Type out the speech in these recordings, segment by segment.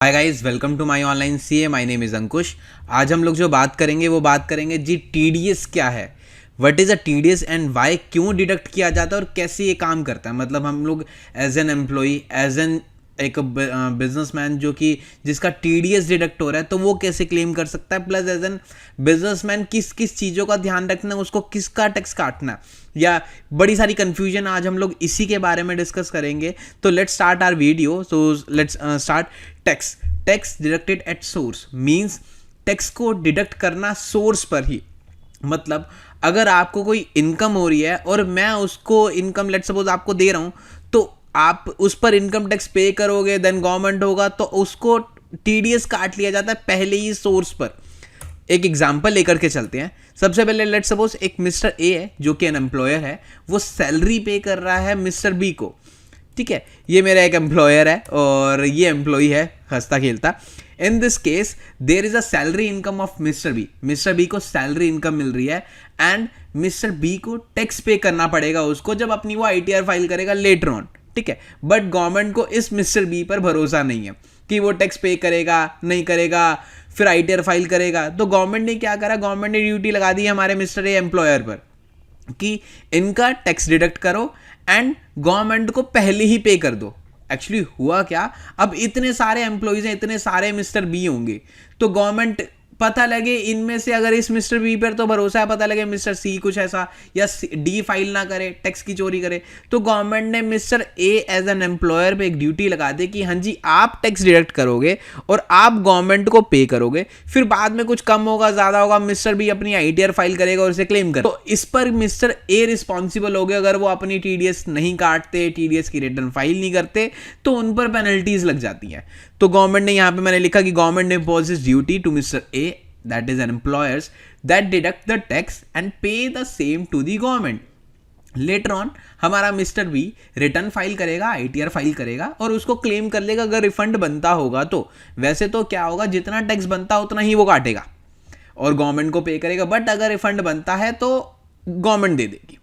Hi guys, welcome to my online CA. My name is Ankush. आज हम लोग जो बात करेंगे वो बात करेंगे जी टीडीएस क्या है, what is a TDS and why, क्यों डिडक्ट किया जाता है और कैसे ये काम करता है। मतलब हम लोग as an employee, as an एक बिजनेसमैन जो कि जिसका टीडीएस डिडक्ट हो रहा है तो वो कैसे क्लेम कर सकता है, प्लस एज एन बिजनेसमैन किस किस चीज़ों का ध्यान रखना है, उसको किसका टैक्स काटना है, या बड़ी सारी कंफ्यूजन आज हम लोग इसी के बारे में डिस्कस करेंगे। तो let's start our video. So let's start. Tax tax deducted at source means tax को डिडक्ट करना सोर्स पर ही। मतलब अगर आपको कोई इनकम हो रही है और मैं उसको इनकम लेट सपोज आपको दे रहा हूं, तो आप उस पर इनकम टैक्स पे करोगे, देन गवर्नमेंट होगा तो उसको टीडीएस काट लिया जाता है पहले ही सोर्स पर। एक एग्जाम्पल लेकर के चलते हैं। सबसे पहले लेट सपोज एक मिस्टर ए है जो कि एन एम्प्लॉयर है, वो सैलरी पे कर रहा है मिस्टर बी को। ठीक है, ये मेरा एक एम्प्लॉयर है और ये एम्प्लॉई है हंसता खेलता। In this case there is a salary income of mister B. Mister B को सैलरी इनकम मिल रही है एंड मिस्टर बी को टैक्स पे करना पड़ेगा उसको जब अपनी वो आईटीआर फाइल करेगा लेटर ऑन। ठीक है, बट गवर्नमेंट को इस मिस्टर बी पर भरोसा नहीं है कि वो टैक्स पे करेगा नहीं करेगा, फिर आईटीआर फाइल करेगा। तो गवर्नमेंट ने क्या करा, गवर्नमेंट ने ड्यूटी लगा दी हमारे मिस्टर ए एम्प्लॉयर पर कि इनका टैक्स डिडक्ट करो एंड गवर्नमेंट को पहले ही पे कर दो। एक्चुअली हुआ क्या, अब इतने सारे एम्प्लॉइज हैं, इतने सारे मिस्टर बी होंगे, तो गवर्नमेंट पता लगे इनमें से अगर इस मिस्टर बी पर तो भरोसा है, पता लगे मिस्टर सी कुछ ऐसा या डी फाइल ना करे, टैक्स की चोरी करे, तो गवर्नमेंट ने mister A as an employer पे एक ड्यूटी लगा दी कि हाँ जी आप टैक्स डिडक्ट करोगे और आप गवर्नमेंट को पे करोगे। फिर बाद में कुछ कम होगा ज्यादा होगा, मिस्टर बी अपनी आईटीआर फाइल करेगा और उसे क्लेम कर, तो इस पर मिस्टर ए रिस्पॉन्सिबल हो गए। अगर वो अपनी टीडीएस नहीं काटते, टीडीएस की रिटर्न फाइल नहीं करते, तो उन पर पेनल्टीज लग जाती हैं। तो गवर्नमेंट ने यहां पे मैंने लिखा कि गवर्नमेंट ने imposes duty to mister A, that is an employers, that deduct the tax and pay the same to the government। Later on हमारा मिस्टर बी रिटर्न फाइल करेगा, आईटीआर फाइल करेगा और उसको क्लेम कर लेगा अगर रिफंड बनता होगा तो। वैसे तो क्या होगा, जितना टैक्स बनता है उतना ही वो काटेगा और गवर्नमेंट को पे करेगा, बट अगर रिफंड बनता है तो गवर्नमेंट दे देगी।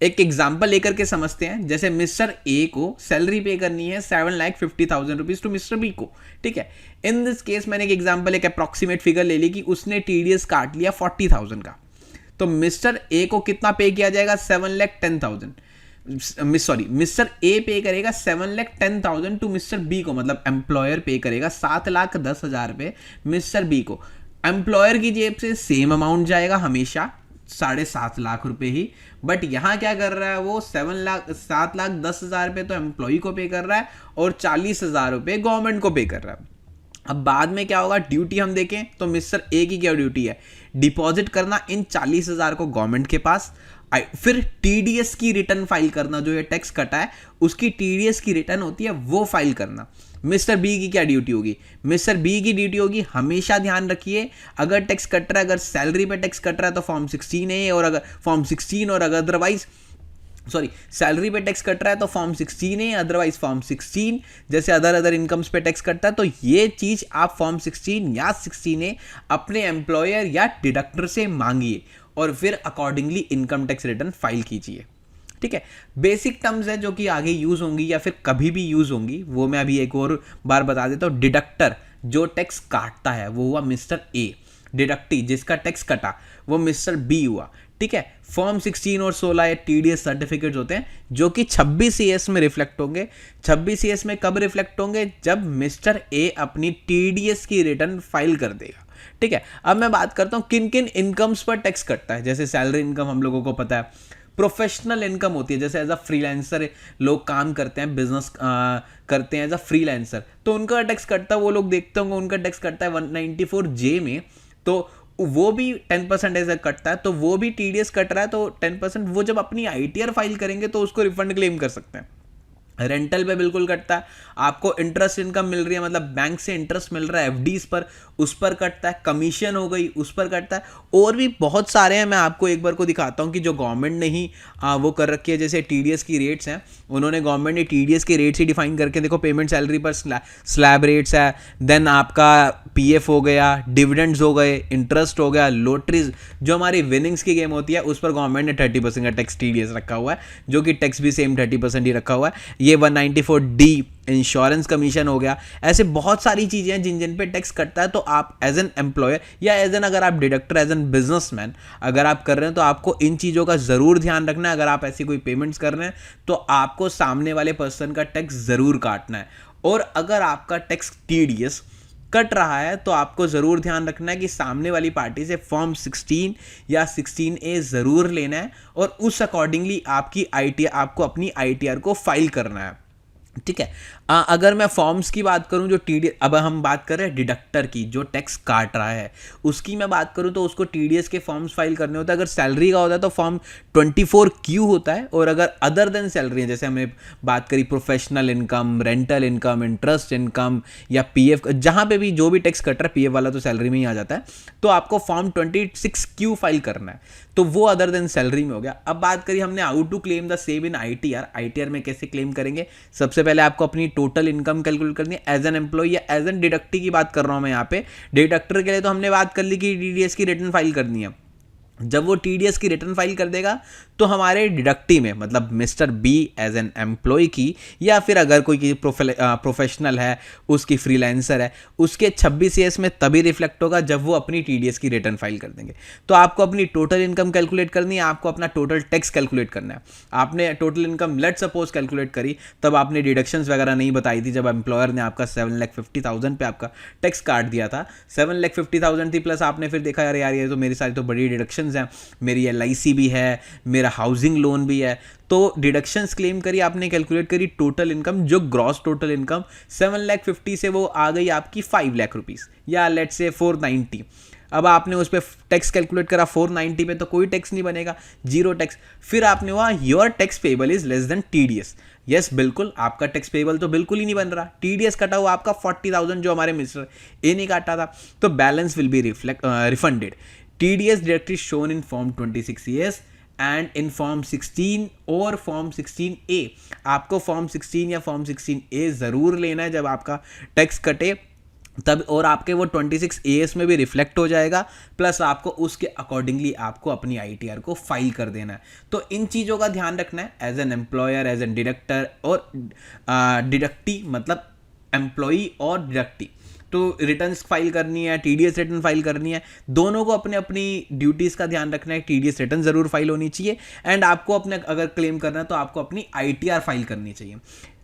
एक एग्जाम्पल लेकर के समझते हैं। जैसे मिस्टर ए को सैलरी पे करनी है 7,50,000 रुपीज टू मिस्टर बी को। ठीक है, इन दिस केस मैंने एक एग्जाम्पल, एक अप्रोक्सीमेट फिगर ले ली कि उसने टीडीएस काट लिया 40,000 का, तो मिस्टर ए को कितना पे किया जाएगा, 7,10,000। सॉरी, मिस्टर ए पे करेगा 7,10,000 टू मिस्टर बी को, मतलब एम्प्लॉयर पे करेगा 7,10,000 रुपए मिस्टर बी को। एम्प्लॉयर की जेब से सेम अमाउंट जाएगा हमेशा, 7.5 लाख रुपए ही, बट यहां क्या कर रहा है वो 7,10,000 रुपए तो एम्प्लॉय को पे कर रहा है और 40,000 रुपए गवर्नमेंट को पे कर रहा है। अब बाद में क्या होगा, ड्यूटी हम देखें तो मिस्टर ए की क्या ड्यूटी है, डिपॉजिट करना इन 40,000 को गवर्नमेंट के पास, फिर टीडीएस की रिटर्न फाइल करना, जो ये टैक्स कटा है उसकी टीडीएस की रिटर्न होती है वो फाइल करना। मिस्टर बी की क्या ड्यूटी होगी, मिस्टर बी की ड्यूटी होगी, हमेशा ध्यान रखिए अगर टैक्स कट रहा है, अगर सैलरी पे टैक्स कट रहा है तो फॉर्म 16 है, और अगर फॉर्म 16 और अगर अदरवाइज सैलरी पे टैक्स कट रहा है तो फॉर्म 16 है, अदरवाइज फॉर्म 16 जैसे अदर इनकम्स पे टैक्स कटता है, तो ये चीज आप फॉर्म 16 या 16 अपने एम्प्लॉयर या डिडक्टर से मांगिए और फिर accordingly income tax return file कीजिए। ठीक है, बेसिक टर्म्स है जो कि आगे यूज होंगी या फिर कभी भी यूज होंगी, वो मैं अभी एक और बार बता देता हूं। डिडक्टर जो टैक्स काटता है वो हुआ मिस्टर ए, डिडक्टी जिसका टैक्स कटा वो मिस्टर बी हुआ। ठीक है, फॉर्म 16 और 16 टीडीएस सर्टिफिकेट्स होते हैं जो कि 26 सीएस में रिफ्लेक्ट होंगे। 26 सीएस में कब रिफ्लेक्ट होंगे, जब मिस्टर ए अपनी टीडीएस की रिटर्न फाइल कर देगा। ठीक है, अब मैं बात करता हूं किन किन इनकम्स पर टैक्स कटता है। जैसे सैलरी इनकम हम लोगों को पता है, प्रोफेशनल इनकम होती है, जैसे एज अ फ्रीलांसर लोग काम करते हैं, बिजनेस करते हैं एज अ फ्रीलांसर, तो उनका टैक्स कटता है, वो लोग देखते होंगे उनका टैक्स कटता है 194J में, तो वो भी 10% ऐसा कटता है, तो वो भी टीडीएस कट रहा है, तो 10% वो जब अपनी आईटीआर फाइल करेंगे तो उसको रिफंड क्लेम कर सकते हैं। रेंटल पे बिल्कुल कटता है, आपको इंटरेस्ट इनकम मिल रही है, मतलब बैंक से इंटरेस्ट मिल रहा है एफडीज पर, उस पर कटता है, कमीशन हो गई उस पर कटता है, और भी बहुत सारे हैं। मैं आपको एक बार को दिखाता हूं कि जो गवर्नमेंट ने ही वो कर रखी है। जैसे टीडीएस की रेट्स हैं, उन्होंने गवर्नमेंट ने टीडीएस के रेट्स ही डिफाइन करके, देखो पेमेंट सैलरी पर स्लैब रेट्स है, देन आपका पीएफ हो गया, डिविडेंड्स हो गए, इंटरेस्ट हो गया, लॉटरीज जो हमारी विनिंग्स की गेम होती है उस पर गवर्नमेंट ने 30% का टैक्स टीडीएस रखा हुआ है, जो कि टैक्स भी सेम 30% ही रखा हुआ है। ये 194D इंश्योरेंस कमीशन हो गया। ऐसे बहुत सारी चीज़ें हैं जिन पे टैक्स कटता है। तो आप एज एन एम्प्लॉयर या एज एन अगर आप डिडक्टर एज एन बिजनेसमैन अगर आप कर रहे हैं तो आपको इन चीज़ों का ज़रूर ध्यान रखना है। अगर आप ऐसी कोई पेमेंट्स कर रहे हैं तो आपको सामने वाले पर्सन का टैक्स ज़रूर काटना है। और अगर आपका टैक्स टीडीएस कट रहा है तो आपको ज़रूर ध्यान रखना है कि सामने वाली पार्टी से फॉर्म 16 या 16A ज़रूर लेना है और उस अकॉर्डिंगली आपको अपनी ITR को फाइल करना है। ठीक है। अगर मैं फॉर्म्स की बात करूं जो टीडीएस, अब हम बात कर रहे हैं डिडक्टर की जो टैक्स काट रहा है उसकी मैं बात करूं तो उसको टीडीएस के फॉर्म्स फाइल करने होते हैं। अगर सैलरी का होता है तो फॉर्म 24Q होता है, और अगर अदर देन सैलरी है जैसे हमने बात करी professional income, rental income, interest income या पीएफ, जहां पे भी जो भी टैक्स कट रहा है पीएफ वाला तो सैलरी में ही आ जाता है, तो आपको फॉर्म 26Q फाइल करना है। तो वो अदर देन सैलरी में हो गया। अब बात करिए हमने how to claim the same in ITR में कैसे क्लेम करेंगे। सबसे पहले आपको अपनी टोटल इनकम कैलकुलेट करनी है एज एन एम्प्लॉय या एज एन डिडक्टी की बात कर रहा हूं मैं यहाँ पे। डिडक्टर के लिए तो हमने बात कर ली कि टीडीएस की रिटर्न फाइल करनी है। जब वो टीडीएस की रिटर्न फाइल कर देगा तो हमारे डिडक्टी में मतलब mister B as an employee की, या फिर अगर कोई प्रोफेशनल है उसकी फ्रीलांसर है उसके 26AS में तभी रिफ्लेक्ट होगा जब वो अपनी टीडीएस की रिटर्न फाइल कर देंगे। तो आपको अपनी टोटल इनकम कैलकुलेट करनी है, आपको अपना टोटल टैक्स कैलकुलेट करना है। आपने total income let suppose calculate करी, तब आपने डिडक्शंस वगैरह नहीं बताई थी जब एम्प्लॉयर ने आपका 7,50,000 पे आपका टैक्स काट दिया था। 7,50,000 थी प्लस आपने फिर देखा यार ये तो मेरी सारी तो बड़ी डिडक्शन है, मेरी LIC भी है, मेरा हाउसिंग लोन भी है, तो डिडक्शंस क्लेम करी, आपने कैलकुलेट करी टोटल इनकम, जो ग्रॉस टोटल इनकम 7,50,000 से वो आ गई आपकी 5 लाख रुपीस या लेट से 490। अब आपने उस पर टैक्स कैलकुलेट करा 490 पे, तो कोई टैक्स नहीं बनेगा, जीरो टैक्स। फिर आपने वहाँ your tax payable is less than TDS. Yes बिल्कुल, आपका टैक्स पेबल तो बिल्कुल ही नहीं बन रहा, टीडीएस कटा हुआ आपका 40,000 जो हमारे मिस्टर ए ने काटा था, तो balance will be refunded. TDS directly shown in Form 26AS and in form 16 और फॉर्म 16A। आपको फॉर्म 16 या फॉर्म 16A ज़रूर लेना है जब आपका टैक्स कटे तब, और आपके वो 26AS में भी रिफ्लेक्ट हो जाएगा, प्लस आपको उसके अकॉर्डिंगली आपको अपनी ITR को फाइल कर देना है। तो इन चीज़ों का ध्यान रखना है as an employer, as an deductor और डिडक्टी मतलब एम्प्लॉई और डिडक्टी। तो रिटर्न्स फाइल करनी है, टीडीएस रिटर्न फाइल करनी है, दोनों को अपने अपनी ड्यूटीज़ का ध्यान रखना है। टीडीएस रिटर्न ज़रूर फाइल होनी चाहिए, एंड आपको अपने अगर क्लेम करना है तो आपको अपनी ITR फाइल करनी चाहिए।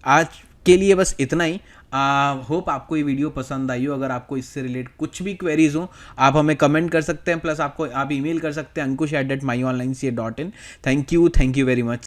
आज के लिए बस इतना ही। होप आपको ये वीडियो पसंद आई हो। अगर आपको इससे रिलेट कुछ भी क्वेरीज हो आप हमें कमेंट कर सकते हैं, प्लस आप ईमेल कर सकते हैं ankush@myonlinec.in। Thank you very much.